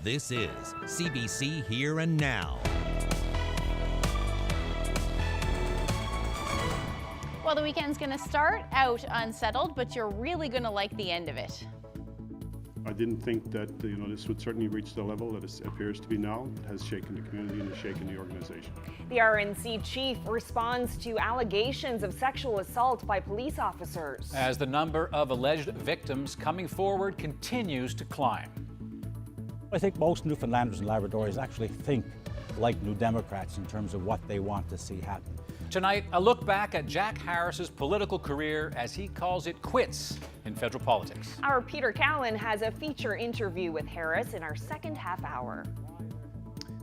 This is CBC Here and Now. Well, the weekend's going to start out unsettled, but you're really going to like the end of it. I didn't think that this would certainly reach the level that it appears to be now. It has shaken the community and has shaken the organization. The RNC chief responds to allegations of sexual assault by police officers. As the number of alleged victims coming forward continues to climb. I think most Newfoundlanders and Labradors actually think like New Democrats in terms of what they want to see happen. Tonight, a look back at Jack Harris's political career as he calls it quits in federal politics. Our Peter Callan has a feature interview with Harris in our second half hour.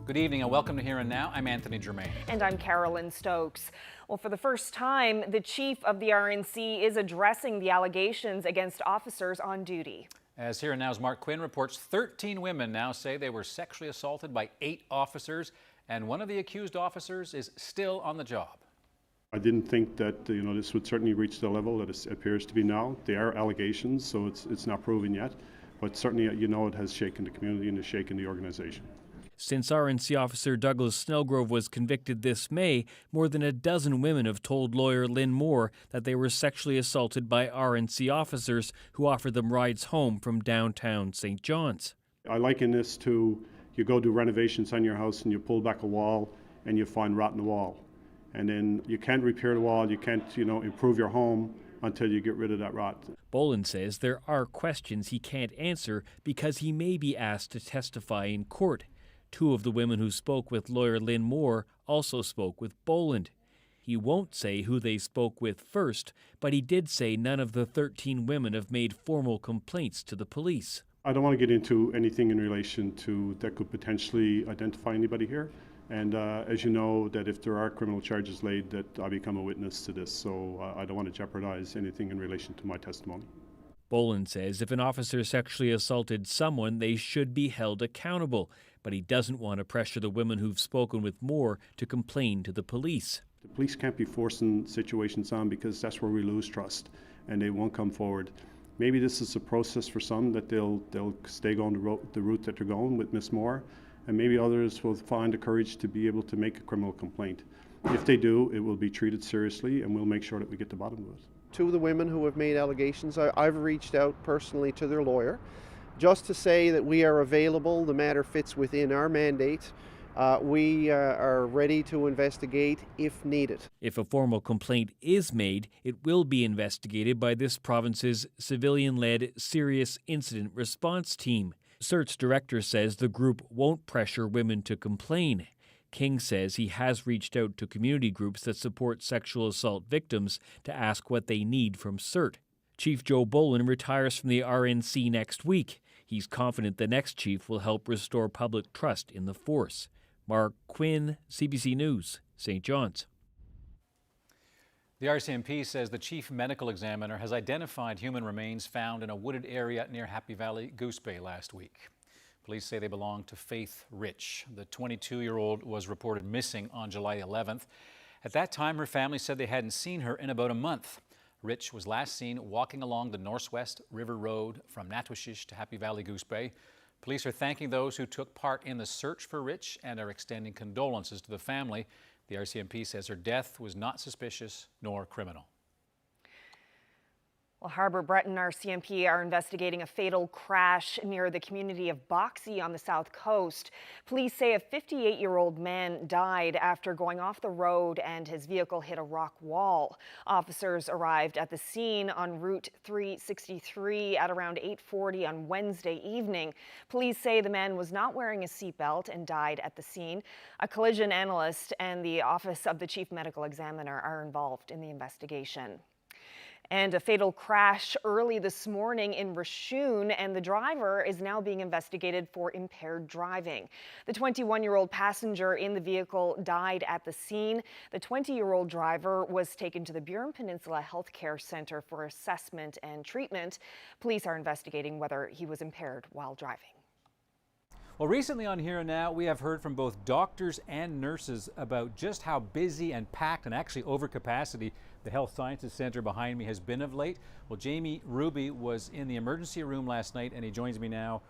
Good evening and welcome to Here and Now. I'm Anthony Germain. And I'm Carolyn Stokes. Well, for the first time, the chief of the RNC is addressing the allegations against officers on duty. As Here and Now's Mark Quinn reports, 13 women now say they were sexually assaulted by 8 officers, and one of the accused officers is still on the job. I didn't think that this would certainly reach the level that it appears to be now. They are allegations, so it's not proven yet, but certainly it has shaken the community and has shaken the organization. Since RNC officer Douglas Snellgrove was convicted this May, more than a dozen women have told lawyer Lynn Moore that they were sexually assaulted by RNC officers who offered them rides home from downtown St. John's. I liken this to you go do renovations on your house and you pull back a wall and you find rot in the wall. And then you can't repair the wall, you can't improve your home until you get rid of that rot. Boland says there are questions he can't answer because he may be asked to testify in court. 2 of the women who spoke with lawyer Lynn Moore also spoke with Boland. He won't say who they spoke with first, but he did say none of the 13 women have made formal complaints to the police. I don't want to get into anything in relation to that could potentially identify anybody here. And as you know, that if there are criminal charges laid, that I become a witness to this. So I don't want to jeopardize anything in relation to my testimony. Boland says if an officer sexually assaulted someone, they should be held accountable. But he doesn't want to pressure the women who've spoken with Moore to complain to the police. The police can't be forcing situations on because that's where we lose trust and they won't come forward. Maybe this is a process for some that they'll stay going the route that they're going with Miss Moore. And maybe others will find the courage to be able to make a criminal complaint. If they do, it will be treated seriously and we'll make sure that we get to the bottom of it. 2 of the women who have made allegations, I've reached out personally to their lawyer just to say that we are available, the matter fits within our mandate. We are ready to investigate if needed. If a formal complaint is made, it will be investigated by this province's civilian-led Serious Incident Response Team. CERT's director says the group won't pressure women to complain. King says he has reached out to community groups that support sexual assault victims to ask what they need from CERT. Chief Joe Boland retires from the RNC next week. He's confident the next chief will help restore public trust in the force. Mark Quinn, CBC News, St. John's. The Rcmp says the chief medical examiner has identified human remains found in a wooded area near Happy Valley Goose Bay last week. Police say they belong to Faith Rich. The 22-year-old was reported missing on July 11th. At that time, her family said they hadn't seen her in about a month. Rich was last seen walking along the Northwest River Road from Natwishish to Happy Valley Goose Bay. Police are thanking those who took part in the search for Rich and are extending condolences to the family. The Rcmp says her death was not suspicious nor criminal. Well, Harbour Breton Rcmp are investigating a fatal crash near the community of Boxie on the south coast. Police say a 58-year-old man died after going off the road and his vehicle hit a rock wall. Officers arrived at the scene on Route 363 at around 8:40 on Wednesday evening. Police say the man was not wearing a seatbelt and died at the scene. A collision analyst and the Office of the Chief Medical Examiner are involved in the investigation. And a fatal crash early this morning in Raccoon, and the driver is now being investigated for impaired driving. The 21-year-old passenger in the vehicle died at the scene. The 20-year-old driver was taken to the Peninsula Healthcare Center for assessment and treatment. Police are investigating whether he was impaired while driving. Well, recently on Here and Now, we have heard from both doctors and nurses about just how busy and packed and actually over capacity the Health Sciences Centre behind me has been of late. Well, Jamie Ruby was in the emergency room last night and he joins me now.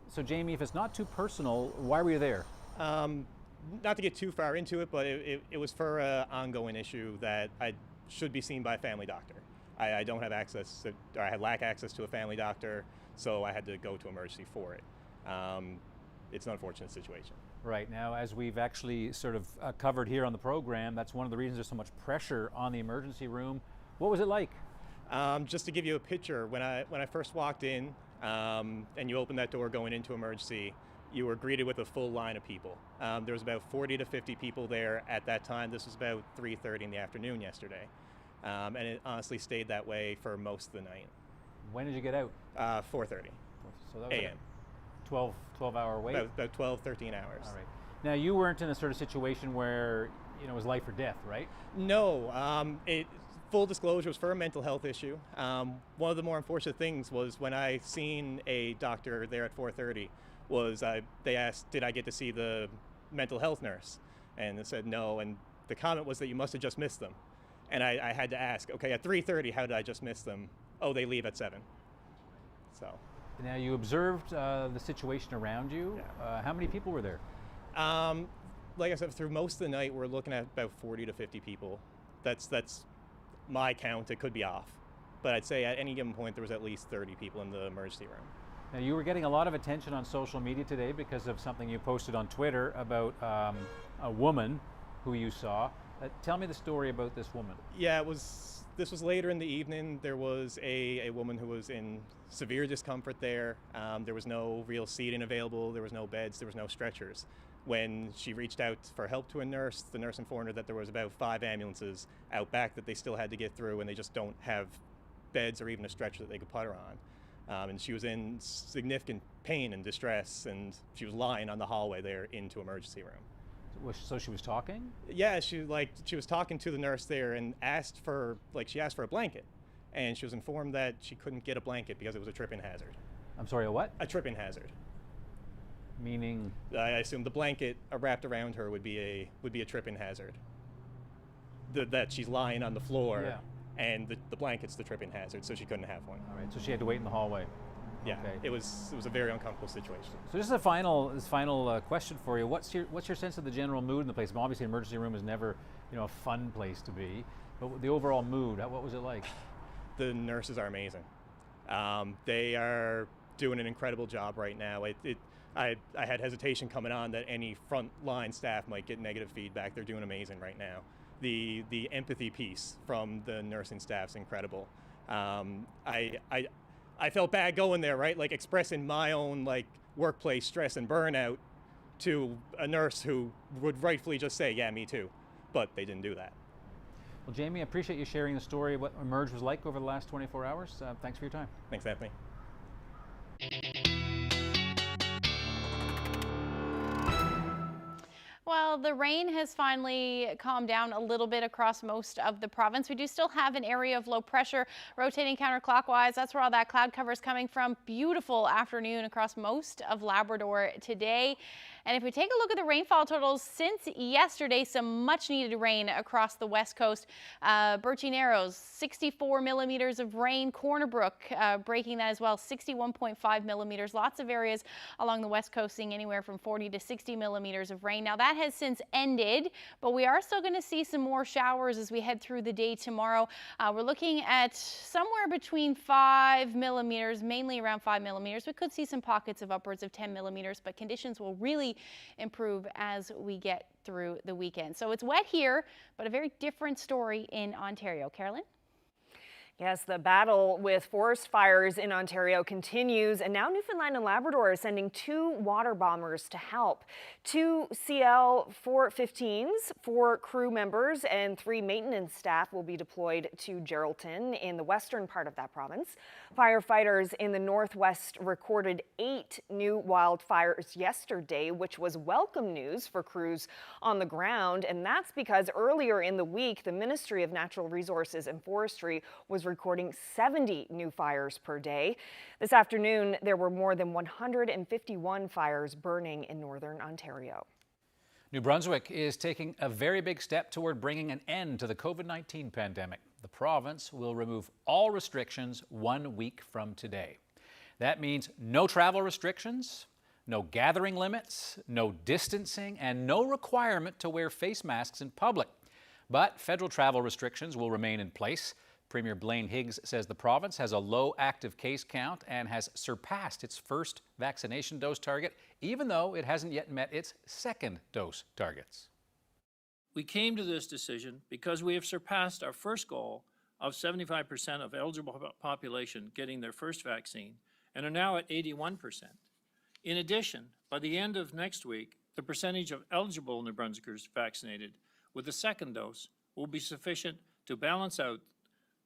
So Jamie, if it's not too personal, why were you there? Not to get too far into it, but it was for an ongoing issue that I should be seen by a family doctor. I don't have access, or I lack access to a family doctor, so I had to go to emergency for it. It's an unfortunate situation. Right, now as we've actually sort of covered here on the program, that's one of the reasons there's so much pressure on the emergency room. What was it like? Just to give you a picture, when I first walked in and you opened that door going into emergency, you were greeted with a full line of people. There was about 40 to 50 people there at that time. This was about 3:30 in the afternoon yesterday. And it honestly stayed that way for most of the night. When did you get out? 4:30 so that was a.m. 12-hour wait? About 12, 13 hours. All right. Now you weren't in a sort of situation where, you know, it was life or death, right? No, full disclosure, was for a mental health issue. One of the more unfortunate things was when I seen a doctor there at 4:30 was they asked, did I get to see the mental health nurse? And I said no, and the comment was that you must have just missed them. And I had to ask, okay, at 3:30, how did I just miss them? Oh, they leave at 7. So. Now you observed the situation around you. Yeah. How many people were there? Like I said, through most of the night, we're looking at about 40 to 50 people. That's my count. It could be off, but I'd say at any given point there was at least 30 people in the emergency room. Now you were getting a lot of attention on social media today because of something you posted on Twitter about a woman who you saw. Tell me the story about this woman. Yeah, this was later in the evening. There was a woman who was in severe discomfort there. There was no real seating available. There was no beds. There was no stretchers. When she reached out for help to a nurse, the nurse informed her that there was about 5 ambulances out back that they still had to get through, and they just don't have beds or even a stretcher that they could put her on. And she was in significant pain and distress, and she was lying on the hallway there into emergency room. So she was talking? Yeah, she was talking to the nurse there and asked for a blanket, and she was informed that she couldn't get a blanket because it was a tripping hazard. I'm sorry, a what? A tripping hazard. Meaning? I assume the blanket wrapped around her would be a tripping hazard. That she's lying on the floor, yeah. And the blanket's the tripping hazard, so she couldn't have one. All right, so she had to wait in the hallway. Yeah, okay. It was a very uncomfortable situation. So this is a final question for you. What's your sense of the general mood in the place? Obviously, an emergency room is never, you know, a fun place to be, but the overall mood, what was it like? The nurses are amazing. They are doing an incredible job right now. I had hesitation coming on that any frontline staff might get negative feedback. They're doing amazing right now. The empathy piece from the nursing staff's incredible. I felt bad going there, right? Like expressing my own workplace stress and burnout to a nurse who would rightfully just say, yeah, me too. But they didn't do that. Well, Jamie, I appreciate you sharing the story of what Emerge was like over the last 24 hours. Thanks for your time. Thanks, Anthony. Well, the rain has finally calmed down a little bit across most of the province. We do still have an area of low pressure rotating counterclockwise. That's where all that cloud cover is coming from. Beautiful afternoon across most of Labrador today. And if we take a look at the rainfall totals since yesterday, some much needed rain across the west coast. Birchie Narrows, 64 millimeters of rain. Corner Brook breaking that as well, 61.5 millimeters. Lots of areas along the west coast seeing anywhere from 40 to 60 millimeters of rain. Now that has since ended, but we are still going to see some more showers as we head through the day tomorrow. We're looking at somewhere between 5 millimeters, mainly around 5 millimeters. We could see some pockets of upwards of 10 millimeters, but conditions will really improve as we get through the weekend. So it's wet here, but a very different story in Ontario. Carolyn? Yes, the battle with forest fires in Ontario continues, and now Newfoundland and Labrador is sending 2 water bombers to help. 2 CL-415s, 4 crew members, and 3 maintenance staff will be deployed to Geraldton in the western part of that province. Firefighters in the northwest recorded 8 new wildfires yesterday, which was welcome news for crews on the ground, and that's because earlier in the week, the Ministry of Natural Resources and Forestry was recording 70 new fires per day. This afternoon, there were more than 151 fires burning in northern Ontario. New Brunswick is taking a very big step toward bringing an end to the COVID-19 pandemic. The province will remove all restrictions 1 week from today. That means no travel restrictions, No gathering limits, no distancing, and no requirement to wear face masks in public. But federal travel restrictions will remain in place. Premier Blaine Higgs says the province has a low active case count and has surpassed its first vaccination dose target, even though it hasn't yet met its second dose targets. We came to this decision because we have surpassed our first goal of 75% of eligible population getting their first vaccine and are now at 81%. In addition, by the end of next week, the percentage of eligible New Brunswickers vaccinated with the second dose will be sufficient to balance out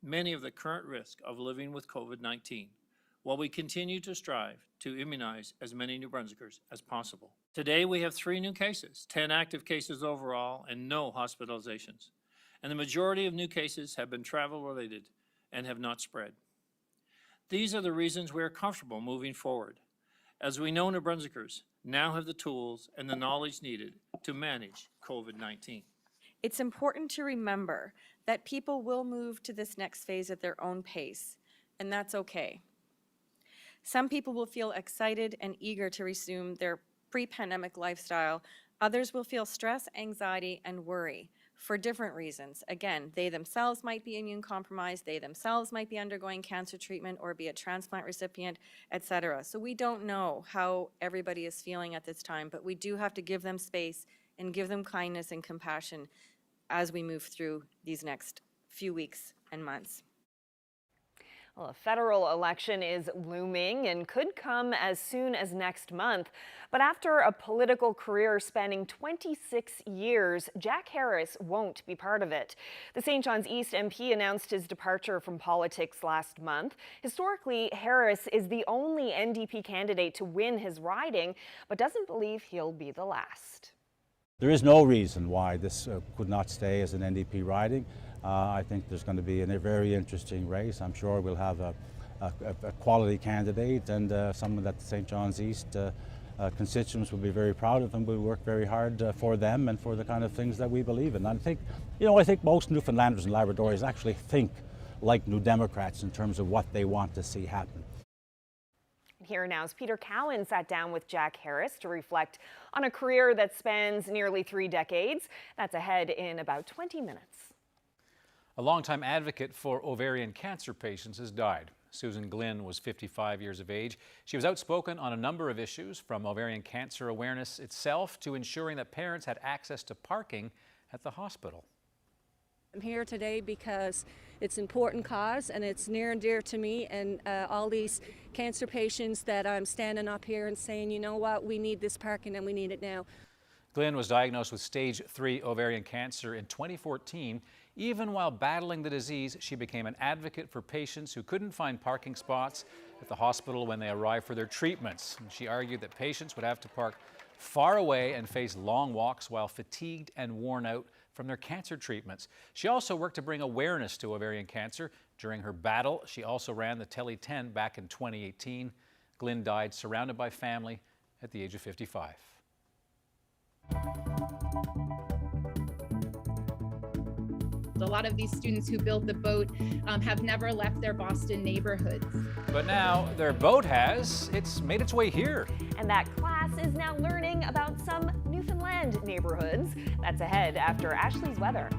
many of the current risk of living with COVID-19, while we continue to strive to immunize as many New Brunswickers as possible. Today we have 3 new cases, 10 active cases overall, and no hospitalizations. And the majority of new cases have been travel-related and have not spread. These are the reasons we are comfortable moving forward, as we know New Brunswickers now have the tools and the knowledge needed to manage COVID-19. It's important to remember that people will move to this next phase at their own pace, and that's okay. Some people will feel excited and eager to resume their pre-pandemic lifestyle. Others will feel stress, anxiety, and worry for different reasons. Again, they themselves might be immune compromised, they themselves might be undergoing cancer treatment or be a transplant recipient, etc. So we don't know how everybody is feeling at this time, but we do have to give them space and give them kindness and compassion as we move through these next few weeks and months. Well, a federal election is looming and could come as soon as next month. But after a political career spanning 26 years, Jack Harris won't be part of it. The St. John's East MP announced his departure from politics last month. Historically, Harris is the only NDP candidate to win his riding, but doesn't believe he'll be the last. There is no reason why this could not stay as an NDP riding. I think there's going to be a very interesting race. I'm sure we'll have a quality candidate and someone that the St. John's East constituents will be very proud of, and we'll work very hard for them and for the kind of things that we believe in. And I think, I think most Newfoundlanders and Labradorians actually think like New Democrats in terms of what they want to see happen. Here now's Peter Cowan sat down with Jack Harris to reflect on a career that spans nearly 3 decades. That's ahead in about 20 minutes. A longtime advocate for ovarian cancer patients has died. Susan Glynn was 55 years of age. She was outspoken on a number of issues, from ovarian cancer awareness itself to ensuring that parents had access to parking at the hospital. I'm here today because it's an important cause and it's near and dear to me and all these cancer patients that I'm standing up here and saying, you know what, we need this parking and we need it now. Glenn was diagnosed with stage 3 ovarian cancer in 2014. Even while battling the disease, she became an advocate for patients who couldn't find parking spots at the hospital when they arrived for their treatments. And she argued that patients would have to park far away and face long walks while fatigued and worn out from their cancer treatments. She also worked to bring awareness to ovarian cancer. During her battle, she also ran the Tele 10 back in 2018. Glynn died surrounded by family at the age of 55. A lot of these students who built the boat have never left their Boston neighborhoods. But now their boat has. It's made its way here. And that class is now learning about some Newfoundland neighborhoods. That's ahead after Ashley's weather.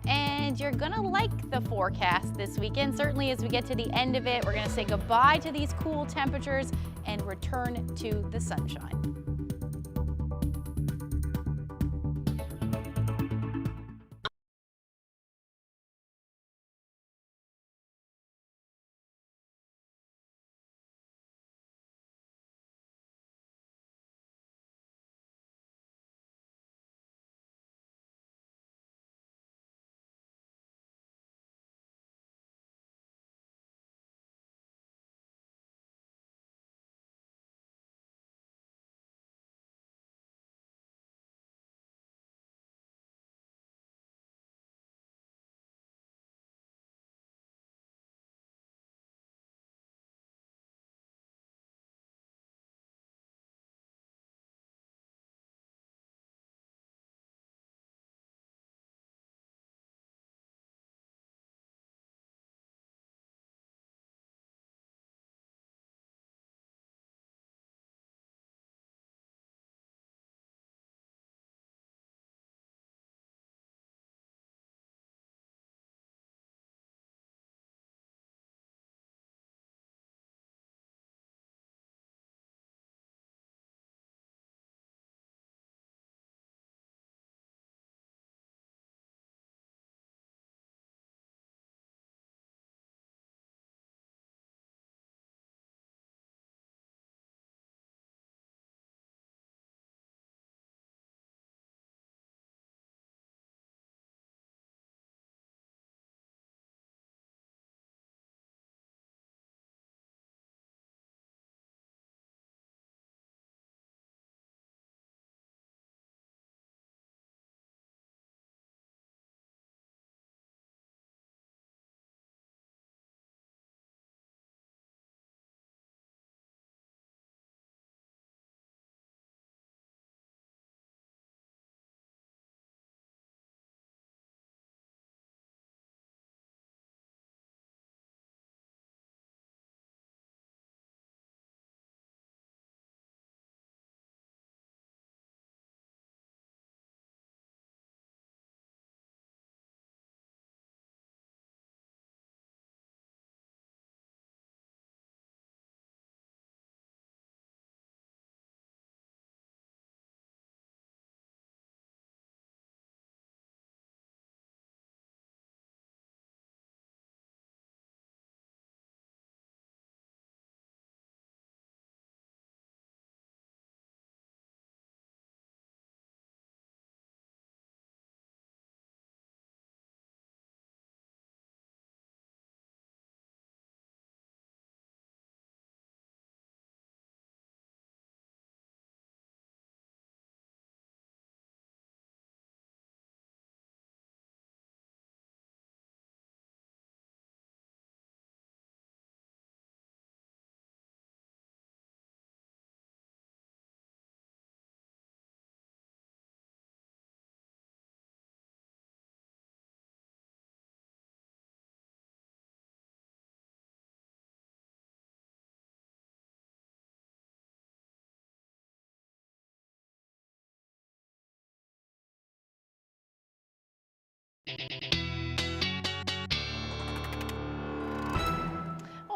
And you're gonna like the forecast this weekend. Certainly as we get to the end of it, we're gonna say goodbye to these cool temperatures and return to the sunshine.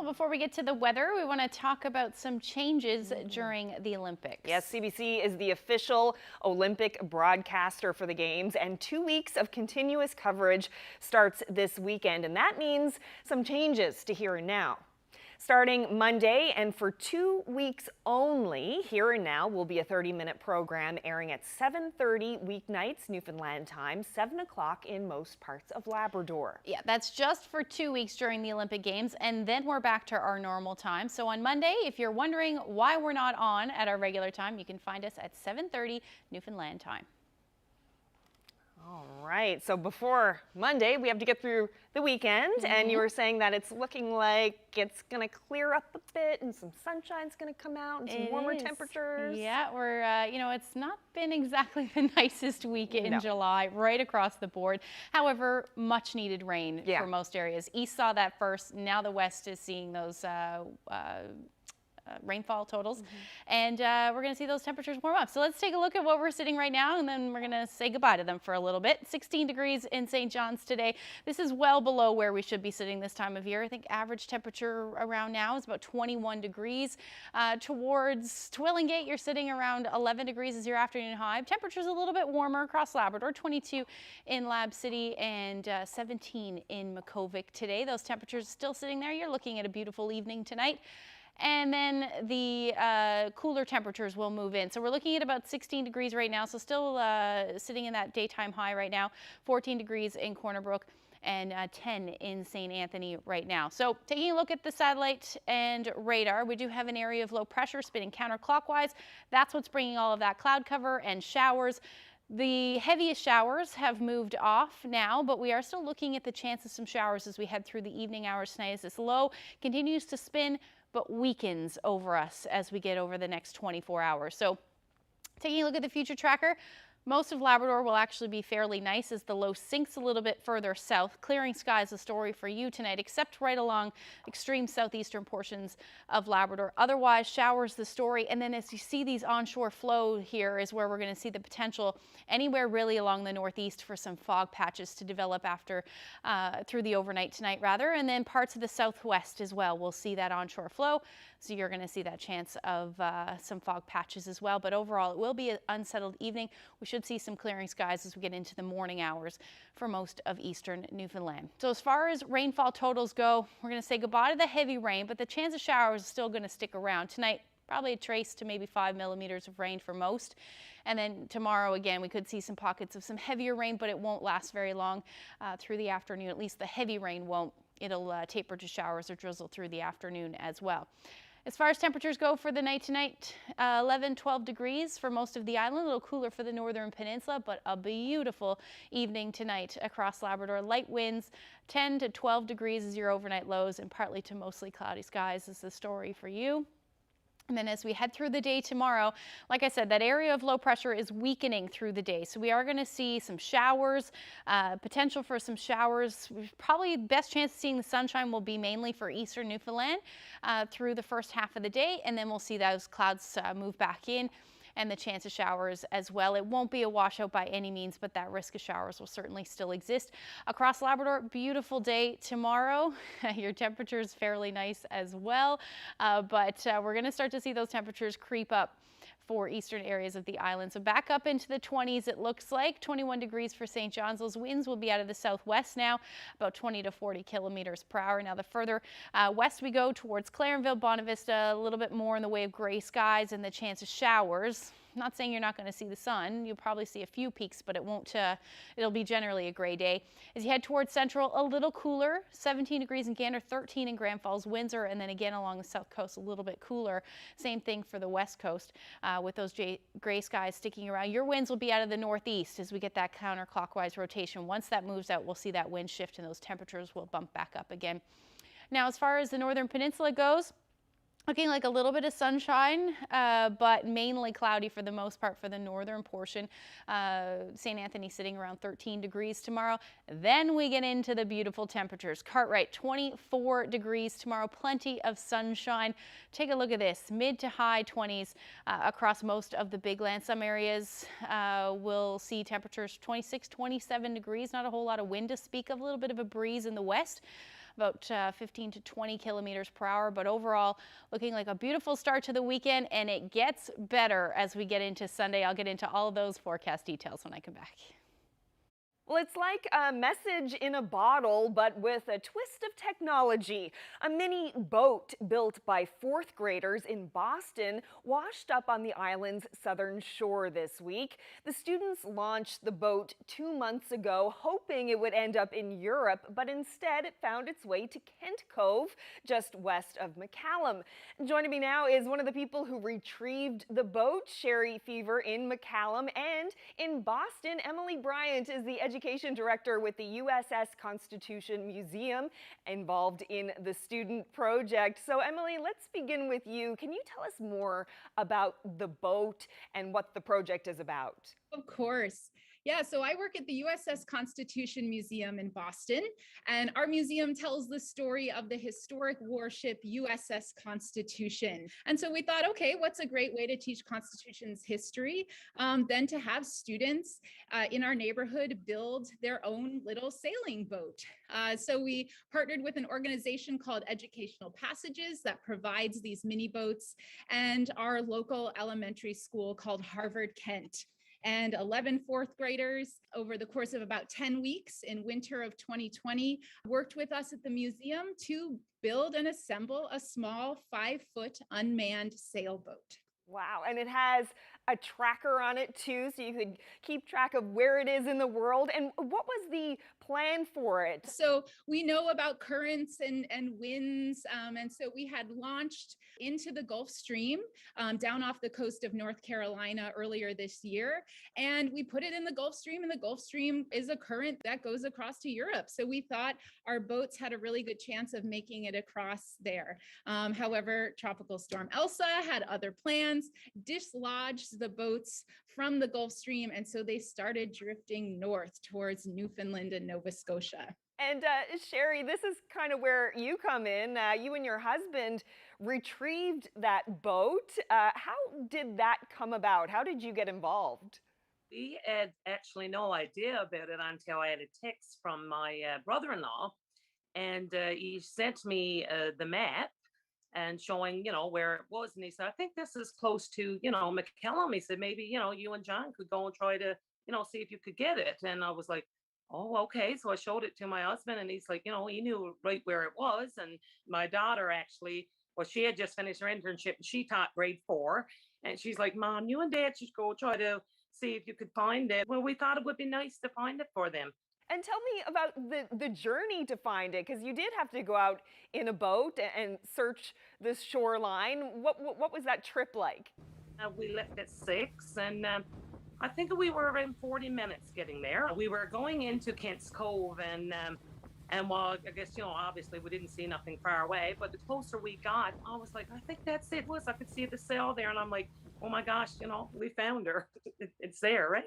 Before we get to the weather, we want to talk about some changes during the Olympics. Yes, CBC is the official Olympic broadcaster for the Games, and 2 weeks of continuous coverage starts this weekend, and that means some changes to Here and Now. Starting Monday and for 2 weeks only, Here and Now will be a 30-minute program airing at 7:30 weeknights Newfoundland time, 7 o'clock in most parts of Labrador. Yeah, that's just for 2 weeks during the Olympic Games, and then we're back to our normal time. So on Monday, if you're wondering why we're not on at our regular time, you can find us at 7:30 Newfoundland time. All right, so before Monday, we have to get through the weekend, and you were saying that it's looking like it's going to clear up a bit and some sunshine's going to come out and some warmer temperatures. Yeah, we're, you know, it's not been exactly the nicest week in July right across the board. However, much needed rain for most areas. East saw that first, now the West is seeing those rainfall totals, and we're going to see those temperatures warm up. So let's take a look at what we're sitting right now, and then we're going to say goodbye to them for a little bit. 16 degrees in St. John's today. This is well below where we should be sitting this time of year. I think average temperature around now is about 21 degrees. Towards Twillingate, you're sitting around 11 degrees as your afternoon high. Temperatures a little bit warmer across Labrador, 22 in Lab City and 17 in Makovic today. Those temperatures still sitting there. You're looking at a beautiful evening tonight. And then the cooler temperatures will move in. So we're looking at about 16 degrees right now. So still sitting in that daytime high right now. 14 degrees in Corner Brook and 10 in St. Anthony right now. So taking a look at the satellite and radar, we do have an area of low pressure spinning counterclockwise. That's what's bringing all of that cloud cover and showers. The heaviest showers have moved off now, but we are still looking at the chance of some showers as we head through the evening hours tonight as this low continues to spin but weakens over us as we get over the next 24 hours. So taking a look at the future tracker, most of Labrador will actually be fairly nice as the low sinks a little bit further south. Clearing skies a story for you tonight, except right along extreme southeastern portions of Labrador. Otherwise, showers the story. And then as you see these onshore flow here is where we're going to see the potential anywhere really along the northeast for some fog patches to develop after through the overnight tonight rather. And then parts of the southwest as well. We'll see that onshore flow. So you're going to see that chance of some fog patches as well. But overall, it will be an unsettled evening. We should see some clearing skies as we get into the morning hours for most of eastern Newfoundland. So as far as rainfall totals go, we're going to say goodbye to the heavy rain, but the chance of showers is still going to stick around. Tonight, probably a trace to maybe 5 millimeters of rain for most. And then tomorrow, again, we could see some pockets of some heavier rain, but it won't last very long through the afternoon. At least the heavy rain won't. It'll taper to showers or drizzle through the afternoon as well. As far as temperatures go for the night tonight, 11, 12 degrees for most of the island. A little cooler for the northern peninsula, but a beautiful evening tonight across Labrador. Light winds, 10 to 12 degrees is your overnight lows, and partly to mostly cloudy skies is the story for you. And then as we head through the day tomorrow, like I said, that area of low pressure is weakening through the day. So we are going to see some showers, potential for some showers. Probably best chance of seeing the sunshine will be mainly for eastern Newfoundland through the first half of the day. And then we'll see those clouds move back in and the chance of showers as well. It won't be a washout by any means, but that risk of showers will certainly still exist. Across Labrador, beautiful day tomorrow. Your temperature is fairly nice as well, but we're going to start to see those temperatures creep up for eastern areas of the island. So back up into the 20s, it looks like 21 degrees for St. John's. Those winds will be out of the southwest now, about 20 to 40 kilometers per hour. Now the further west we go towards Clarenville, Bonavista, a little bit more in the way of gray skies and the chance of showers. I'm not saying you're not going to see the sun. You'll probably see a few peaks, but it won't. It'll be generally a gray day. As you head towards central, a little cooler, 17 degrees in Gander, 13 in Grand Falls, Windsor, and then again along the south coast, a little bit cooler. Same thing for the west coast with those gray skies sticking around. Your winds will be out of the northeast as we get that counterclockwise rotation. Once that moves out, we'll see that wind shift and those temperatures will bump back up again. Now, as far as the northern peninsula goes, Looking like a little bit of sunshine, but mainly cloudy for the most part for the northern portion. St. Anthony sitting around 13 degrees tomorrow. Then we get into the beautiful temperatures. Cartwright 24 degrees tomorrow, plenty of sunshine. Take a look at this, mid to high 20s across most of the big land. Some areas will see temperatures 26, 27 degrees, not a whole lot of wind to speak of, a little bit of a breeze in the west. About 15 to 20 kilometers per hour, but overall looking like a beautiful start to the weekend, and it gets better as we get into Sunday. I'll get into all of those forecast details when I come back. Well, it's like a message in a bottle, but with a twist of technology. A mini boat built by fourth graders in Boston washed up on the island's southern shore this week. The students launched the boat 2 months ago, hoping it would end up in Europe, but instead it found its way to Kent Cove, just west of McCallum. Joining me now is one of the people who retrieved the boat, Sherry Fever in McCallum, and in Boston, Emily Bryant is the education director with the USS Constitution Museum, involved in the student project. So Emily, let's begin with you. Can you tell us more about the boat and what the project is about? Of course. Yeah, so I work at the USS Constitution Museum in Boston, and our museum tells the story of the historic warship USS Constitution. And so we thought, okay, what's a great way to teach Constitution's history than to have students in our neighborhood build their own little sailing boat. So we partnered with an organization called Educational Passages that provides these mini boats, and our local elementary school called Harvard Kent. And 11 fourth graders over the course of about 10 weeks in winter of 2020 worked with us at the museum to build and assemble a small 5-foot unmanned sailboat. Wow, and it has a tracker on it too, so you could keep track of where it is in the world. And what was the plan for it? So we know about currents and winds, and so we had launched into the Gulf Stream down off the coast of North Carolina earlier this year, and we put it in the Gulf Stream, and the Gulf Stream is a current that goes across to Europe. So we thought our boats had a really good chance of making it across there. However, Tropical Storm Elsa had other plans, dislodged the boats from the Gulf Stream, and so they started drifting north towards Newfoundland and Nova Scotia. And Sherry, this is kind of where you come in. You and your husband retrieved that boat. How did that come about? How did you get involved? We had actually no idea about it until I had a text from my brother-in-law, and he sent me the map and showing, where it was. And he said, I think this is close to, McCallum. He said, maybe, you and John could go and try to, see if you could get it. And I was like, oh, okay. So I showed it to my husband, and he's like, he knew right where it was. And my daughter actually, well, she had just finished her internship and she taught grade 4. And she's like, Mom, you and Dad should go try to see if you could find it. Well, we thought it would be nice to find it for them. And tell me about the journey to find it, because you did have to go out in a boat and search the shoreline. What was that trip like? We left at 6, and I think we were around 40 minutes getting there. We were going into Kent's Cove, and while I guess, obviously we didn't see nothing far away, but the closer we got, I was like, I think that's it. I could see the sail there, and I'm like, oh my gosh, we found her. It's there, right?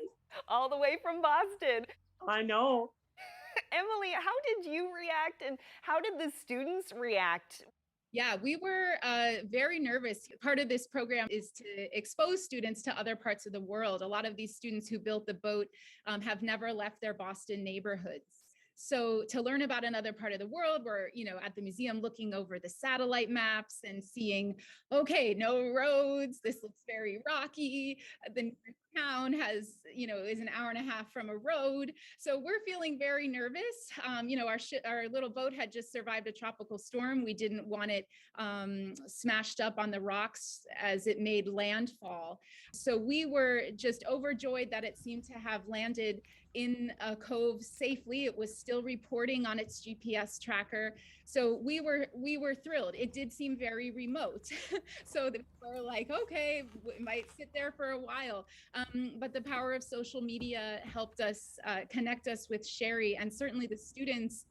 All the way from Boston. I know. Emily, how did you react, and how did the students react? Yeah, we were very nervous. Part of this program is to expose students to other parts of the world. A lot of these students who built the boat have never left their Boston neighborhoods. So to learn about another part of the world, we're, at the museum looking over the satellite maps and seeing, okay, no roads. This looks very rocky. The town has, is an hour and a half from a road. So we're feeling very nervous. Our little boat had just survived a tropical storm. We didn't want it smashed up on the rocks as it made landfall. So we were just overjoyed that it seemed to have landed in a cove safely. It was still reporting on its GPS tracker. So we were thrilled. It did seem very remote. So we're like, okay, we might sit there for a while. But the power of social media helped us connect us with Sherry, and certainly the students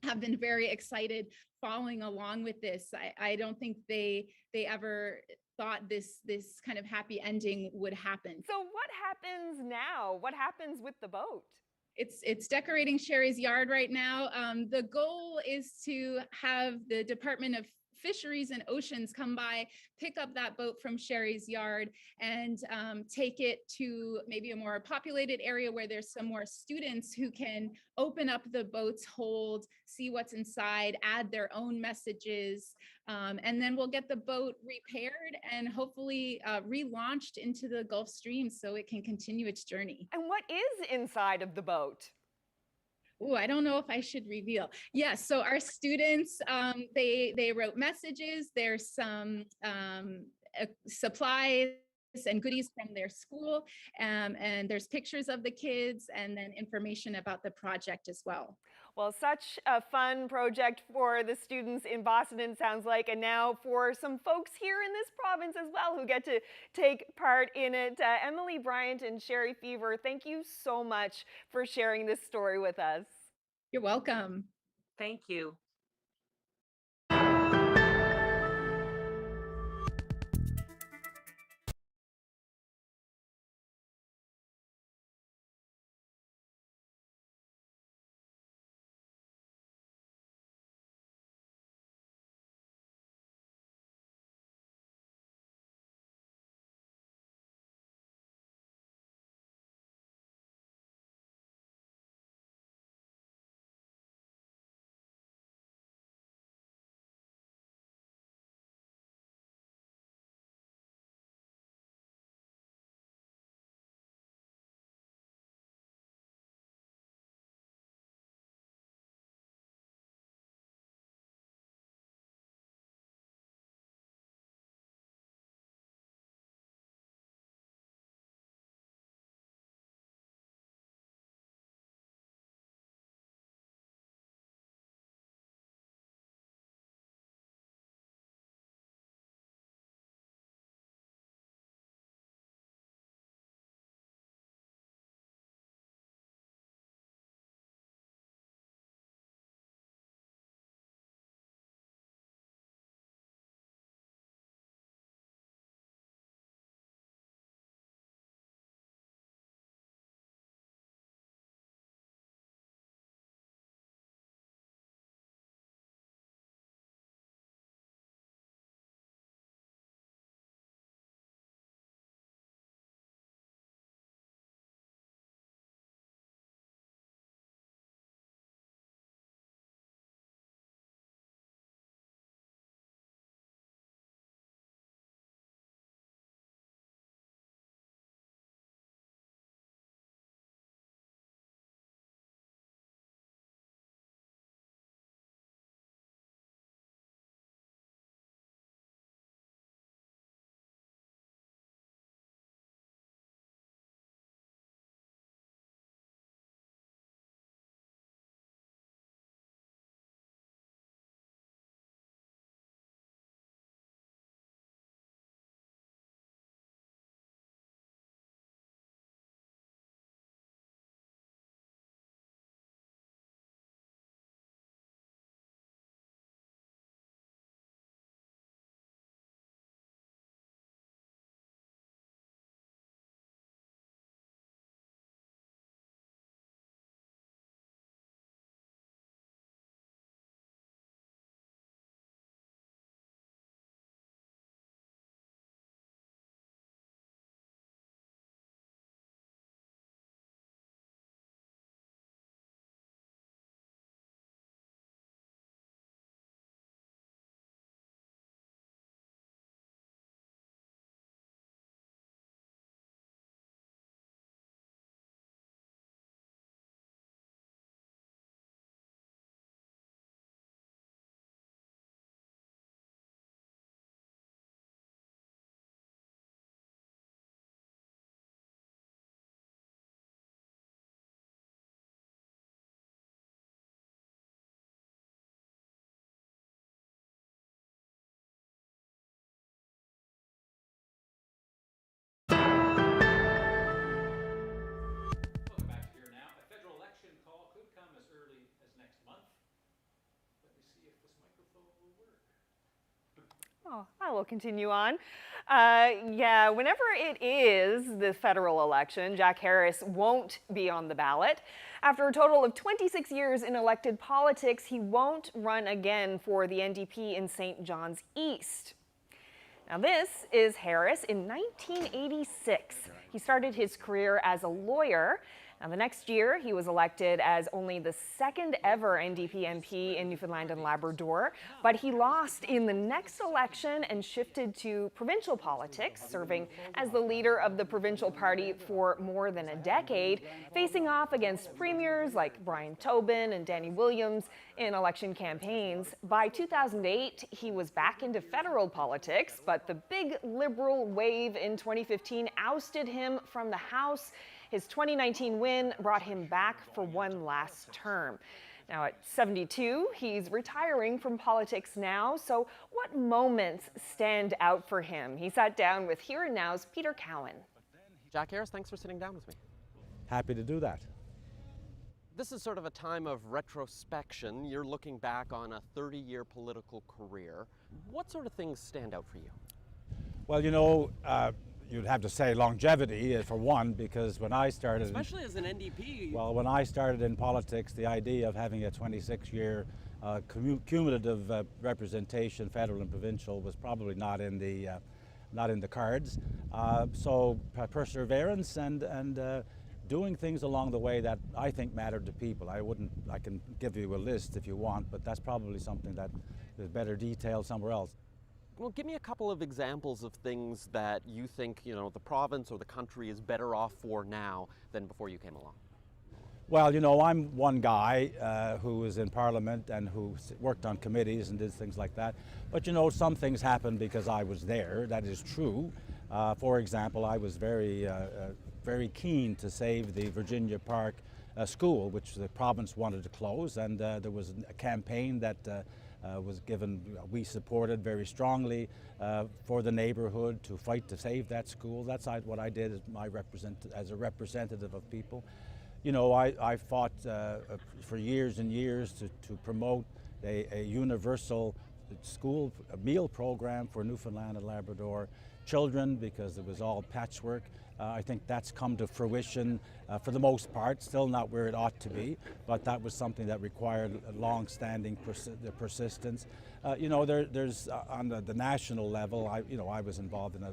have been very excited following along with this. I don't think they ever thought this kind of happy ending would happen. So what happens now? What happens with the boat? It's decorating Sherry's yard right now. The goal is to have the Department of Fisheries and Oceans come by, pick up that boat from Sherry's yard, and take it to maybe a more populated area where there's some more students who can open up the boat's hold, see what's inside, add their own messages, and then we'll get the boat repaired and hopefully relaunched into the Gulf Stream so it can continue its journey. And what is inside of the boat? Oh, I don't know if I should reveal. Yes, so our students, they wrote messages. There's some supplies and goodies from their school, and there's pictures of the kids and then information about the project as well. Well, such a fun project for the students in Boston, it sounds like, and now for some folks here in this province as well who get to take part in it. Emily Bryant and Sherry Fever, thank you so much for sharing this story with us. You're welcome. Thank you. Oh, I will continue on. Yeah, whenever it is the federal election, Jack Harris won't be on the ballot. After a total of 26 years in elected politics, he won't run again for the NDP in St. John's East. Now this is Harris in 1986. He started his career as a lawyer. Now the next year, he was elected as only the second ever NDP MP in Newfoundland and Labrador, but he lost in the next election and shifted to provincial politics, serving as the leader of the provincial party for more than a decade, facing off against premiers like Brian Tobin and Danny Williams in election campaigns. By 2008, he was back into federal politics, but the big Liberal wave in 2015 ousted him from the House. His 2019 win brought him back for one last term. Now at 72, he's retiring from politics now. So what moments stand out for him? He sat down with Here and Now's Peter Cowan. Jack Harris, thanks for sitting down with me. Happy to do that. This is sort of a time of retrospection. You're looking back on a 30-year political career. What sort of things stand out for you? Well, you know, you'd have to say longevity for one, because when I started, especially as an NDP. Well, when I started in politics, the idea of having a 26-year cumulative representation, federal and provincial, was probably not in the cards. So perseverance and doing things along the way that I think mattered to people. I can give you a list if you want, but that's probably something that is better detailed somewhere else. Well, give me a couple of examples of things that you think, you know, the province or the country is better off for now than before you came along. Well, you know, I'm one guy who was in Parliament and who worked on committees and did things like that. But, you know, some things happened because I was there. That is true. For example, I was very keen to save the Virginia Park school, which the province wanted to close. And there was a campaign that was given, we supported very strongly for the neighborhood to fight to save that school. That's what I did as a representative of people. You know, I fought for years and years to promote a universal school meal program for Newfoundland and Labrador children, because it was all patchwork. I think that's come to fruition for the most part, still not where it ought to be, but that was something that required a long-standing persistence. You know, there's on the national level, I was involved in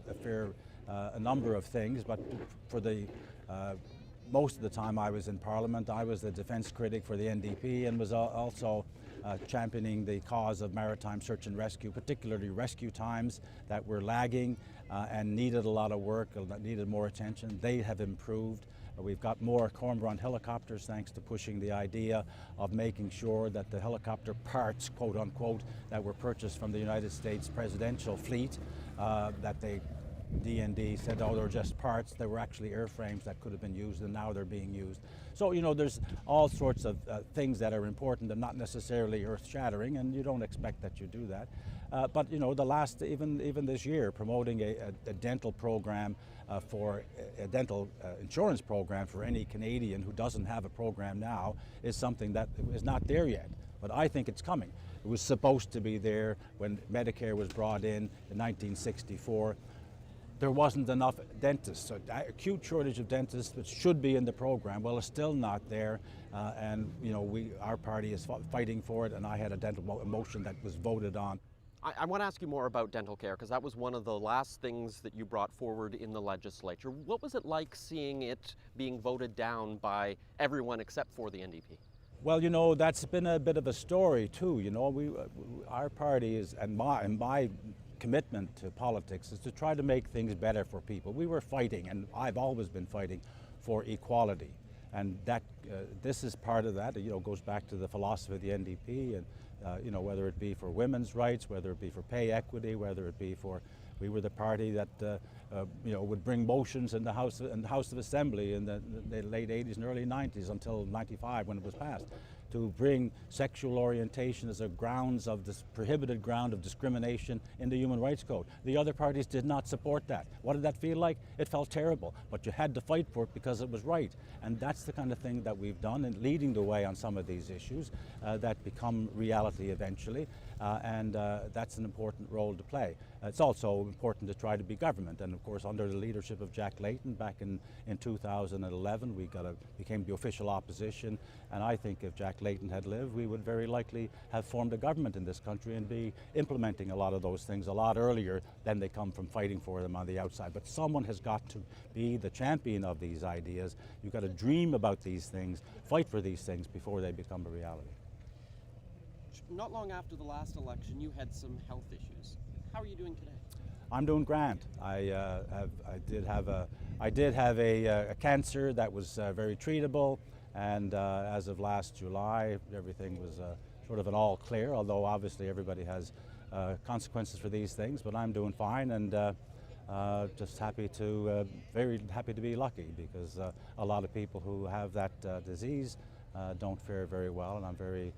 a number of things, but for the most of the time I was in Parliament, I was the defence critic for the NDP and was also championing the cause of maritime search and rescue, particularly rescue times that were lagging and needed a lot of work, needed more attention. They have improved. We've got more Cormorant helicopters thanks to pushing the idea of making sure that the helicopter parts, quote unquote, that were purchased from the United States presidential fleet, that DND said, oh, they're just parts. They were actually airframes that could have been used, and now they're being used. So, you know, there's all sorts of things that are important and not necessarily earth-shattering, and you don't expect that you do that. But, you know, even this year, promoting a dental program for a dental insurance program for any Canadian who doesn't have a program now is something that is not there yet. But I think it's coming. It was supposed to be there when Medicare was brought in 1964. There wasn't enough dentists, so acute shortage of dentists, which should be in the program. Well, it's still not there, and you know, our party is fighting for it, and I had a dental motion that was voted on. I want to ask you more about dental care, because that was one of the last things that you brought forward in the legislature. What was it like seeing it being voted down by everyone except for the NDP? Well, you know, that's been a bit of a story too. You know, our party is, and my commitment to politics is to try to make things better for people. We were fighting, and I've always been fighting for equality, and that this is part of that. You know, goes back to the philosophy of the NDP, and you know, whether it be for women's rights, whether it be for pay equity, whether it be for, we were the party that you know, would bring motions in the House of Assembly in the late 80s and early 90s until 95 when it was passed, to bring sexual orientation as a grounds of this prohibited ground of discrimination in the Human Rights Code. The other parties did not support that. What did that feel like? It felt terrible, but you had to fight for it because it was right. And that's the kind of thing that we've done in leading the way on some of these issues that become reality eventually. That's an important role to play. It's also important to try to be government, and of course under the leadership of Jack Layton back in 2011 we became the official opposition, and I think if Jack Layton had lived we would very likely have formed a government in this country and be implementing a lot of those things a lot earlier than they come from fighting for them on the outside. But someone has got to be the champion of these ideas. You've got to dream about these things, fight for these things before they become a reality. Not long after the last election, you had some health issues. How are you doing today? I'm doing grand. I did have a cancer that was very treatable, and as of last July, everything was sort of an all clear. Although obviously everybody has consequences for these things, but I'm doing fine, and just very happy to be lucky, because a lot of people who have that disease don't fare very well, and I'm very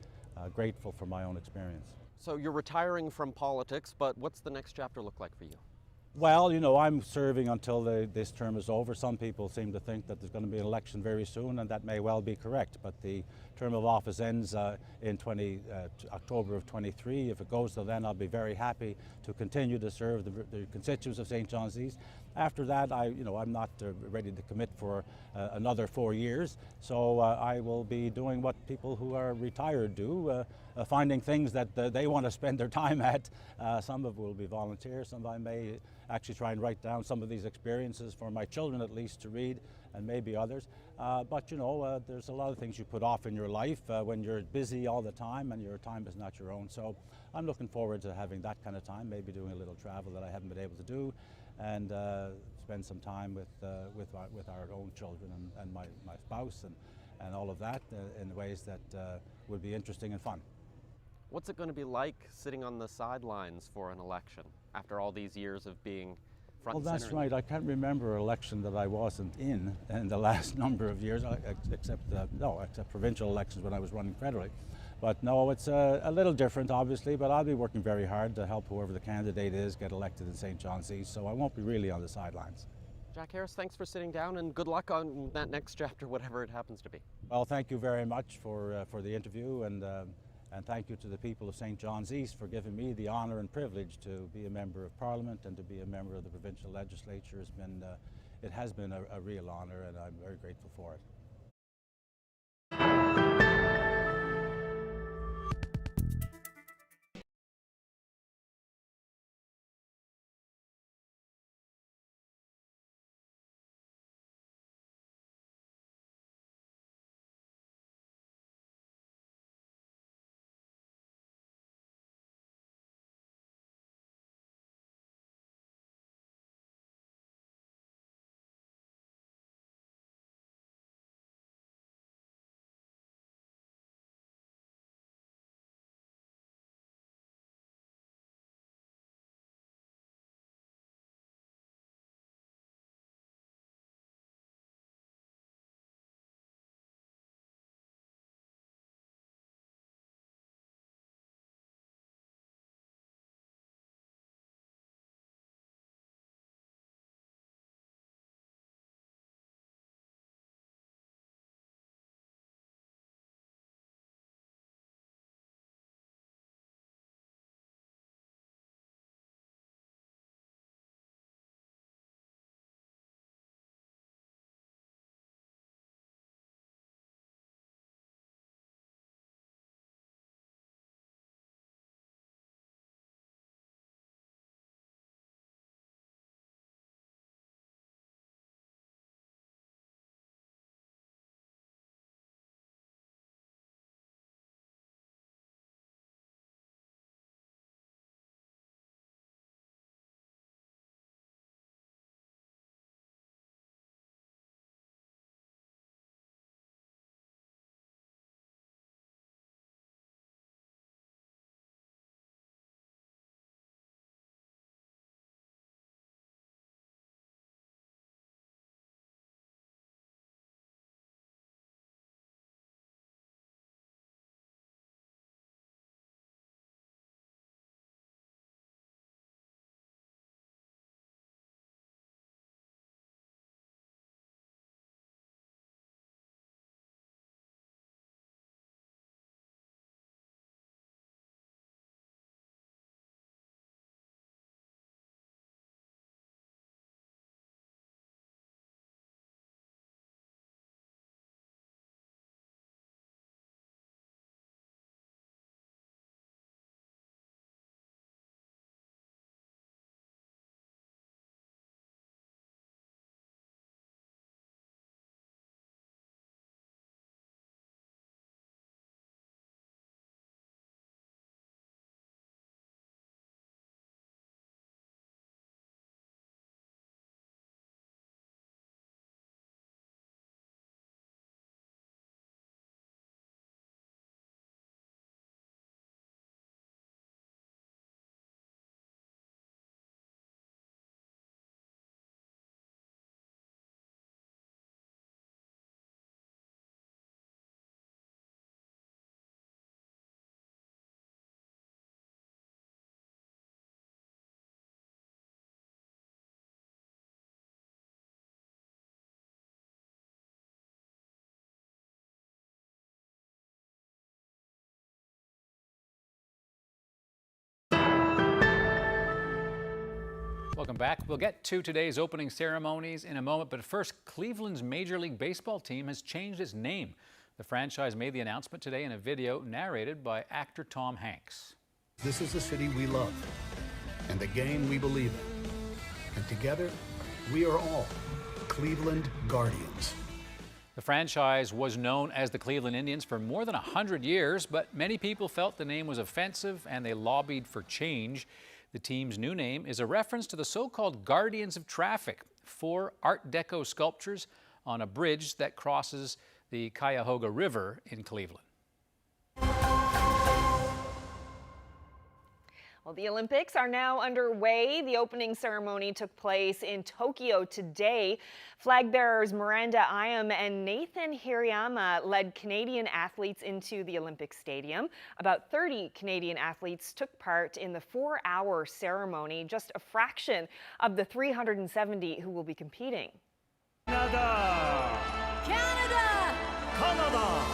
grateful for my own experience. So you're retiring from politics, but what's the next chapter look like for you? Well, you know, I'm serving until this term is over. Some people seem to think that there's going to be an election very soon, and that may well be correct. But the term of office ends in October of 23. If it goes till then, I'll be very happy to continue to serve the constituents of St. John's East. After that, I'm not ready to commit for another 4 years. So I will be doing what people who are retired do, finding things that they want to spend their time at. Some of it will be volunteer, some I may actually try and write down some of these experiences for my children at least to read, and maybe others. But you know, there's a lot of things you put off in your life when you're busy all the time and your time is not your own. So I'm looking forward to having that kind of time, maybe doing a little travel that I haven't been able to do, and spend some time with our own children and my spouse and all of that in ways that would be interesting and fun. What's it going to be like sitting on the sidelines for an election after all these years of being front and center? Well, that's right. I can't remember an election that I wasn't in the last number of years, except provincial elections when I was running federally. But no, it's a little different, obviously, but I'll be working very hard to help whoever the candidate is get elected in St. John's East, so I won't be really on the sidelines. Jack Harris, thanks for sitting down, and good luck on that next chapter, whatever it happens to be. Well, thank you very much for the interview, and thank you to the people of St. John's East for giving me the honour and privilege to be a member of Parliament and to be a member of the provincial legislature. It has been a real honour, and I'm very grateful for it. Welcome back. We'll get to today's opening ceremonies in a moment, but first, Cleveland's Major League Baseball team has changed its name. The franchise made the announcement today in a video narrated by actor Tom Hanks. This is the city we love and the game we believe in. And together, we are all Cleveland Guardians. The franchise was known as the Cleveland Indians for more than 100 years, but many people felt the name was offensive and they lobbied for change. The team's new name is a reference to the so-called Guardians of Traffic, 4 Art Deco sculptures on a bridge that crosses the Cuyahoga River in Cleveland. Well, the Olympics are now underway. The opening ceremony took place in Tokyo today. Flag bearers Miranda Ayam and Nathan Hirayama led Canadian athletes into the Olympic Stadium. About 30 Canadian athletes took part in the 4-hour ceremony, just a fraction of the 370 who will be competing. Canada! Canada! Canada!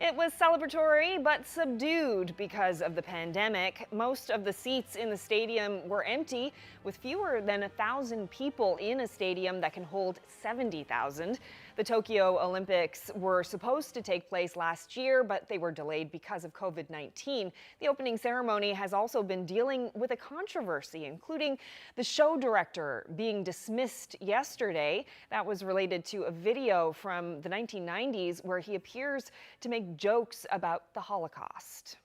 It was celebratory but subdued because of the pandemic. Most of the seats in the stadium were empty, with fewer than 1,000 people in a stadium that can hold 70,000. The Tokyo Olympics were supposed to take place last year, but they were delayed because of COVID-19. The opening ceremony has also been dealing with a controversy, including the show director being dismissed yesterday. That was related to a video from the 1990s where he appears to make jokes about the Holocaust.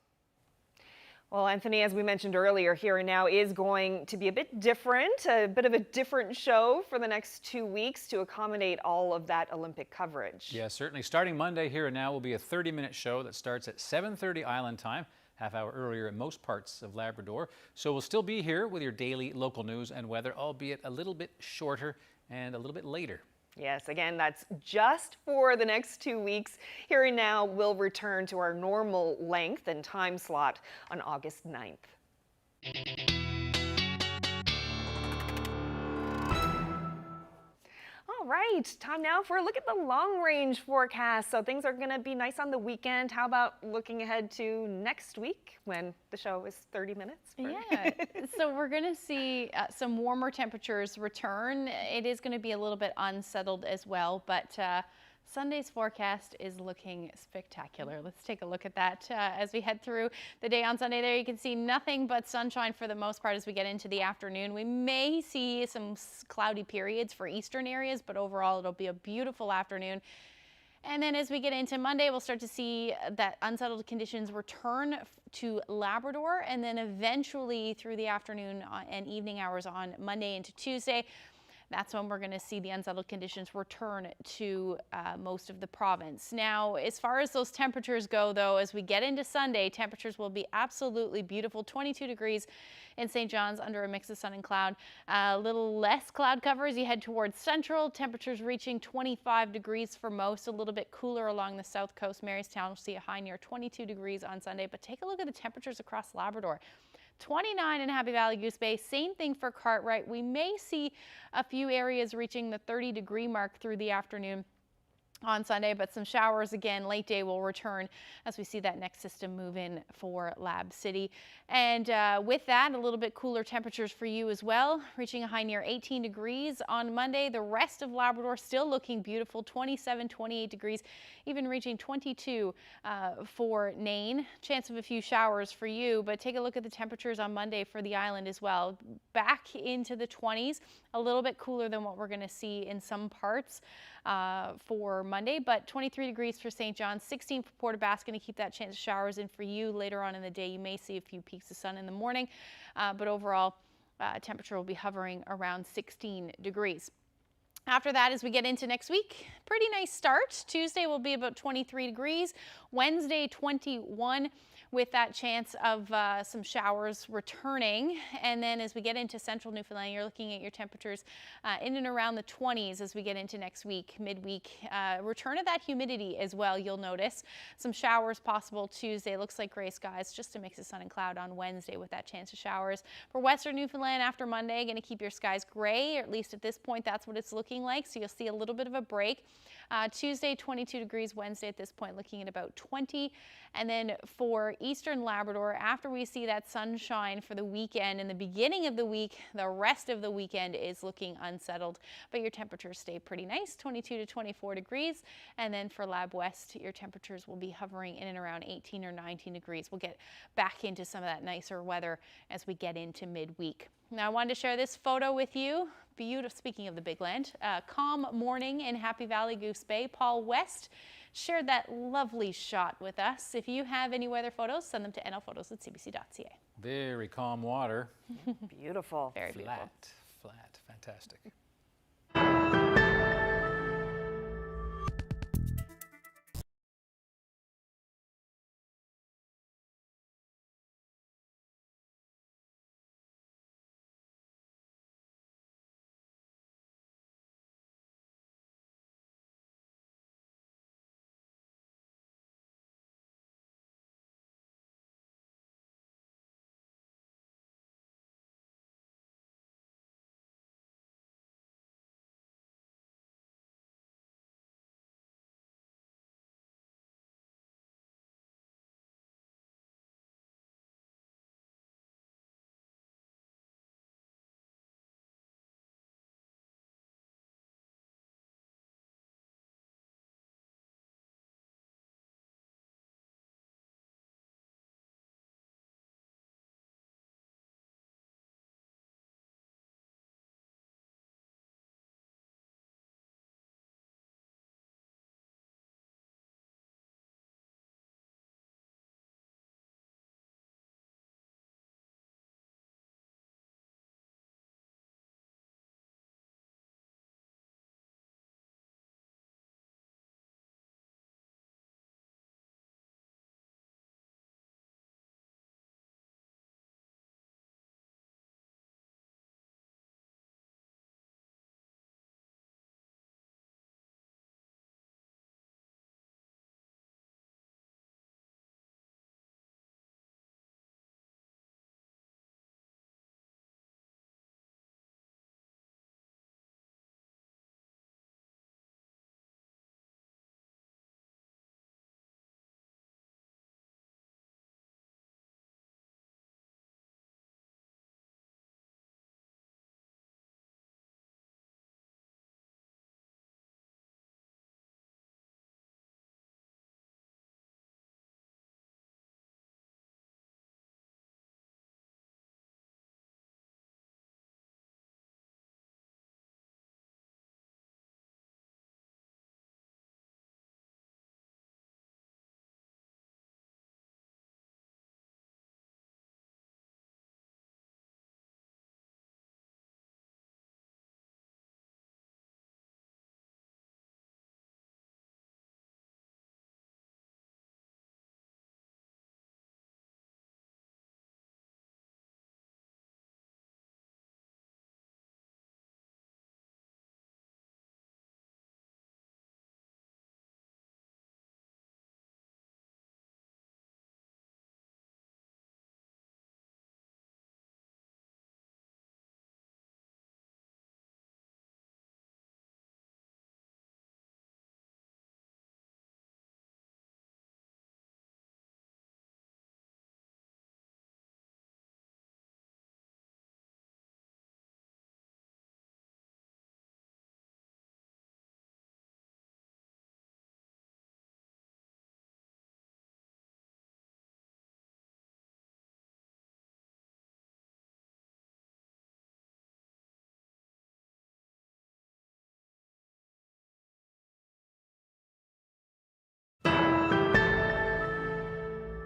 Well, Anthony, as we mentioned earlier, Here and Now is going to be a bit different, a bit of a different show for the next 2 weeks to accommodate all of that Olympic coverage. Yeah, certainly. Starting Monday, Here and Now will be a 30-minute show that starts at 7:30 Island time, half-hour earlier in most parts of Labrador. So we'll still be here with your daily local news and weather, albeit a little bit shorter and a little bit later. Yes, again, that's just for the next 2 weeks. Here and Now will return to our normal length and time slot on August 9th. All right, time now for a look at the long-range forecast. So things are going to be nice on the weekend. How about looking ahead to next week when the show is 30 minutes? Yeah, so we're going to see some warmer temperatures return. It is going to be a little bit unsettled as well, but Sunday's forecast is looking spectacular. Let's take a look at that as we head through the day on Sunday. There you can see nothing but sunshine for the most part as we get into the afternoon. We may see some cloudy periods for eastern areas, but overall it'll be a beautiful afternoon. And then as we get into Monday, we'll start to see that unsettled conditions return to Labrador, and then eventually through the afternoon and evening hours on Monday into Tuesday, that's when we're going to see the unsettled conditions return to most of the province. Now, as far as those temperatures go, though, as we get into Sunday, temperatures will be absolutely beautiful. 22 degrees in St. John's under a mix of sun and cloud. A little less cloud cover as you head towards central. Temperatures reaching 25 degrees for most. A little bit cooler along the south coast. Marystown will see a high near 22 degrees on Sunday. But take a look at the temperatures across Labrador. 29 in Happy Valley, Goose Bay. Same thing for Cartwright. We may see a few areas reaching the 30-degree mark through the afternoon on Sunday, but some showers again late day will return as we see that next system move in for Lab City. And with that, a little bit cooler temperatures for you as well, reaching a high near 18 degrees on Monday. The rest of Labrador still looking beautiful, 27, 28 degrees, even reaching 22 for Nain. Chance of a few showers for you, but take a look at the temperatures on Monday for the island as well. Back into the 20s, a little bit cooler than what we're going to see in some parts for Monday, but 23 degrees for St. John's, 16 for Port aux Basques. Going to keep that chance of showers in for you later on in the day. You may see a few peaks of sun in the morning, but overall temperature will be hovering around 16 degrees. After that, as we get into next week, pretty nice start. Tuesday will be about 23 degrees, Wednesday 21 with that chance of some showers returning. And then as we get into central Newfoundland, you're looking at your temperatures in and around the 20s as we get into next week, midweek. Return of that humidity as well, you'll notice. Some showers possible Tuesday. Looks like gray skies, just a mix of sun and cloud on Wednesday with that chance of showers. For western Newfoundland after Monday, going to keep your skies gray, or at least at this point, that's what it's looking like. So you'll see a little bit of a break. Tuesday, 22 degrees. Wednesday at this point looking at about 20. And then for eastern Labrador, after we see that sunshine for the weekend in the beginning of the week, the rest of the weekend is looking unsettled. But your temperatures stay pretty nice, 22 to 24 degrees. And then for Lab West, your temperatures will be hovering in and around 18 or 19 degrees. We'll get back into some of that nicer weather as we get into midweek. Now I wanted to share this photo with you. Beautiful, speaking of the big land, calm morning in Happy Valley Goose Bay. Paul West shared that lovely shot with us. If you have any weather photos, send them to nlphotos@cbc.ca. Very calm water. Beautiful. Very beautiful. Flat, fantastic.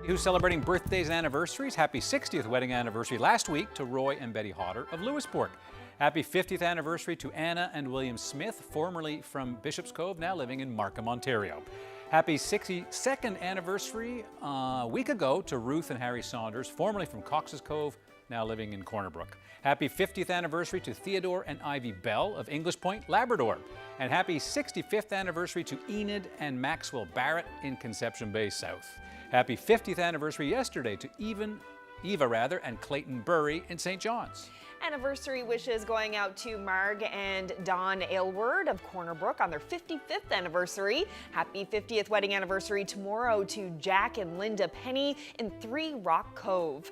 Who's celebrating birthdays and anniversaries? Happy 60th wedding anniversary last week to Roy and Betty Hodder of Lewisport. Happy 50th anniversary to Anna and William Smith, formerly from Bishop's Cove, now living in Markham, Ontario. Happy 62nd anniversary a week ago to Ruth and Harry Saunders, formerly from Cox's Cove, now living in Corner Brook. Happy 50th anniversary to Theodore and Ivy Bell of English Point, Labrador. And happy 65th anniversary to Enid and Maxwell Barrett in Conception Bay South. Happy 50th anniversary yesterday to Eva and Clayton Burry in St. John's. Anniversary wishes going out to Marg and Don Aylward of Cornerbrook on their 55th anniversary. Happy 50th wedding anniversary tomorrow to Jack and Linda Penny in 3 Rock Cove.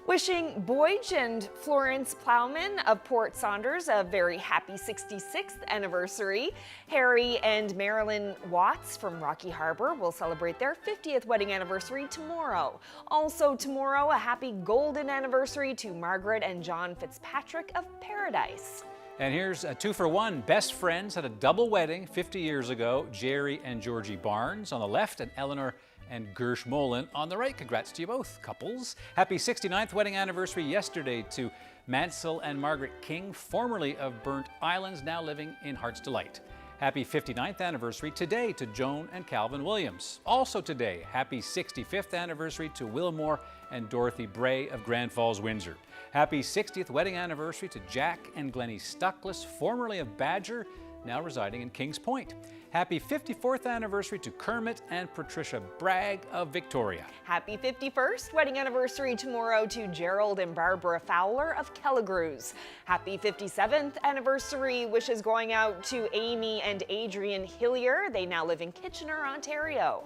Wishing Boyge and Florence Plowman of Port Saunders a very happy 66th anniversary. Harry and Marilyn Watts from Rocky Harbor will celebrate their 50th wedding anniversary tomorrow. Also tomorrow, a happy golden anniversary to Margaret and John Fitzpatrick of Paradise. And here's a 2-for-1. Best friends had a double wedding 50 years ago. Jerry and Georgie Barnes on the left and Eleanor and Gersh Molin on the right. Congrats to you both, couples. Happy 69th wedding anniversary yesterday to Mansell and Margaret King, formerly of Burnt Islands, now living in Heart's Delight. Happy 59th anniversary today to Joan and Calvin Williams. Also today, happy 65th anniversary to Wilmore and Dorothy Bray of Grand Falls, Windsor. Happy 60th wedding anniversary to Jack and Glennie Stuckless, formerly of Badger, now residing in Kings Point. Happy 54th anniversary to Kermit and Patricia Bragg of Victoria. Happy 51st wedding anniversary tomorrow to Gerald and Barbara Fowler of Kelligrews. Happy 57th anniversary wishes going out to Amy and Adrian Hillier. They now live in Kitchener, Ontario.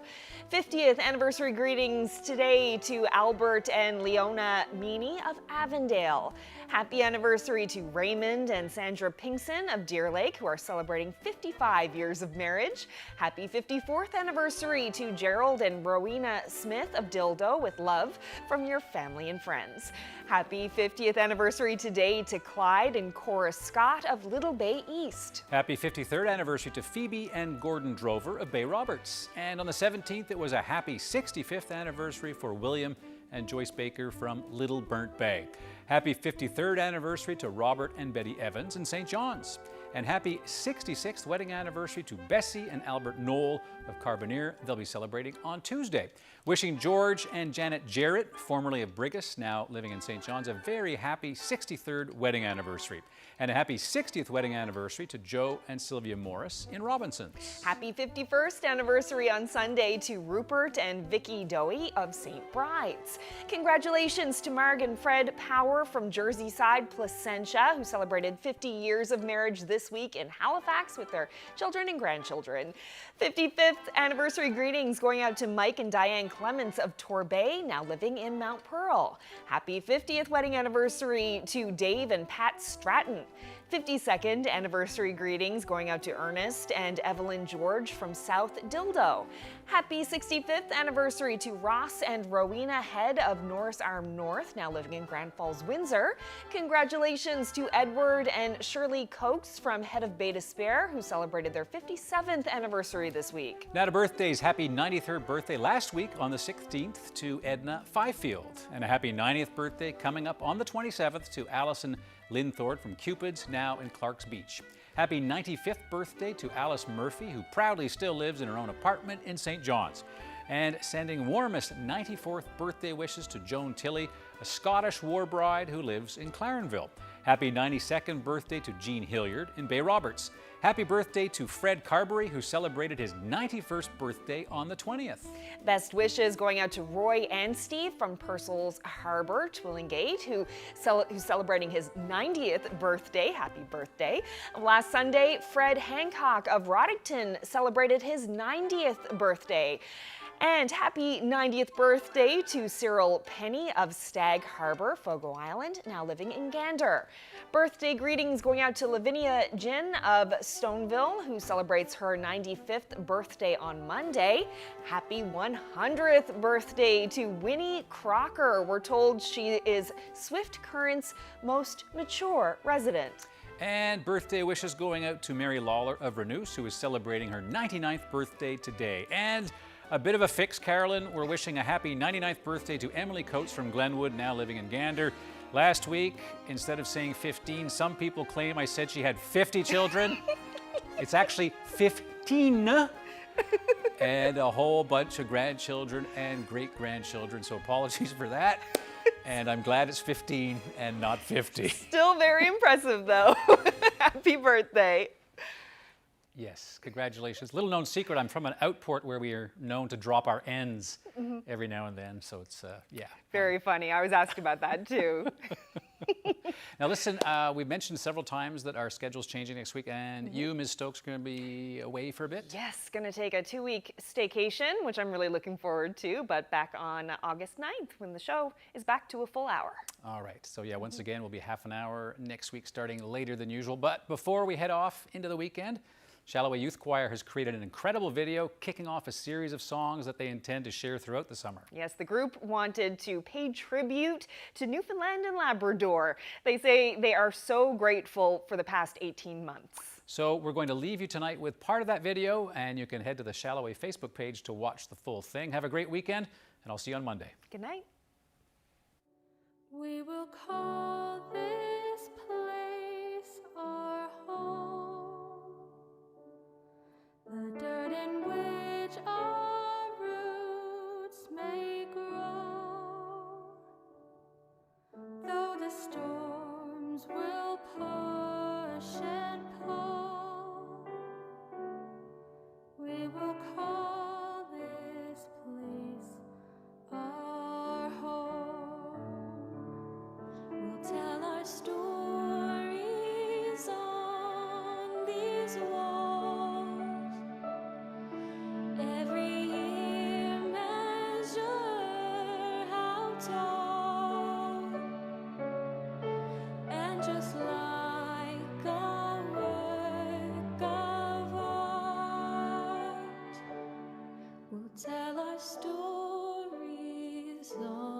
50th anniversary greetings today to Albert and Leona Meany of Avondale. Happy anniversary to Raymond and Sandra Pinkson of Deer Lake, who are celebrating 55 years of marriage. Happy 54th anniversary to Gerald and Rowena Smith of Dildo, with love from your family and friends. Happy 50th anniversary today to Clyde and Cora Scott of Little Bay East. Happy 53rd anniversary to Phoebe and Gordon Drover of Bay Roberts. And on the 17th, it was a happy 65th anniversary for William and Joyce Baker from Little Burnt Bay. Happy 53rd anniversary to Robert and Betty Evans in St. John's. And happy 66th wedding anniversary to Bessie and Albert Knoll of Carbonear. They'll be celebrating on Tuesday. Wishing George and Janet Jarrett, formerly of Brigus, now living in St. John's, a very happy 63rd wedding anniversary. And a happy 60th wedding anniversary to Joe and Sylvia Morris in Robinsons. Happy 51st anniversary on Sunday to Rupert and Vicky Dowie of St. Bride's. Congratulations to Marg and Fred Power from Jersey Side, Placentia, who celebrated 50 years of marriage this week in Halifax with their children and grandchildren. 55th anniversary greetings going out to Mike and Diane Clements of Torbay, now living in Mount Pearl. Happy 50th wedding anniversary to Dave and Pat Stratton. 52nd anniversary greetings going out to Ernest and Evelyn George from South Dildo. Happy 65th anniversary to Ross and Rowena Head of Norris Arm North, now living in Grand Falls, Windsor. Congratulations to Edward and Shirley Coates from Head of Bay Despair, who celebrated their 57th anniversary this week. Now to birthdays, happy 93rd birthday last week on the 16th to Edna Fifield. And a happy 90th birthday coming up on the 27th to Allison Linthorpe from Cupids, now in Clark's Beach. Happy 95th birthday to Alice Murphy, who proudly still lives in her own apartment in St. John's. And sending warmest 94th birthday wishes to Joan Tilley, a Scottish war bride who lives in Clarenville. Happy 92nd birthday to Jean Hilliard in Bay Roberts. Happy birthday to Fred Carberry, who celebrated his 91st birthday on the 20th. Best wishes going out to Roy and Steve from Purcell's Harbour, Twillingate, who's celebrating his 90th birthday. Happy birthday. Last Sunday, Fred Hancock of Roddington celebrated his 90th birthday. And happy 90th birthday to Cyril Penny of Stag Harbor, Fogo Island, now living in Gander. Birthday greetings going out to Lavinia Gin of Stoneville, who celebrates her 95th birthday on Monday. Happy 100th birthday to Winnie Crocker. We're told she is Swift Current's most mature resident. And birthday wishes going out to Mary Lawler of Renouse, who is celebrating her 99th birthday today. And a bit of a fix, Carolyn. We're wishing a happy 99th birthday to Emily Coates from Glenwood, now living in Gander. Last week, instead of saying 15, some people claim I said she had 50 children. It's actually 15. And a whole bunch of grandchildren and great-grandchildren, so apologies for that. And I'm glad it's 15 and not 50. Still very impressive, though. Happy birthday. Yes, congratulations. Little known secret, I'm from an outport where we are known to drop our N's every now and then, so it's, yeah. Very funny. I was asked about that, too. Now listen, we've mentioned several times that our schedule's changing next week, and you, Ms. Stokes, are going to be away for a bit? Yes, going to take a 2-week staycation, which I'm really looking forward to, but back on August 9th when the show is back to a full hour. All right, so yeah, once again, we'll be half an hour next week, starting later than usual. But before we head off into the weekend, Shalloway Youth Choir has created an incredible video kicking off a series of songs that they intend to share throughout the summer. Yes, the group wanted to pay tribute to Newfoundland and Labrador. They say they are so grateful for the past 18 months. So we're going to leave you tonight with part of that video, and you can head to the Shalloway Facebook page to watch the full thing. Have a great weekend, and I'll see you on Monday. Good night. We will call this place our home, the dirt in which our roots may grow, though the storms will push and pull. We will call this place our home. We'll tell our stories on these walls. Every year measure how tall, and just like a work of art, we'll tell our stories on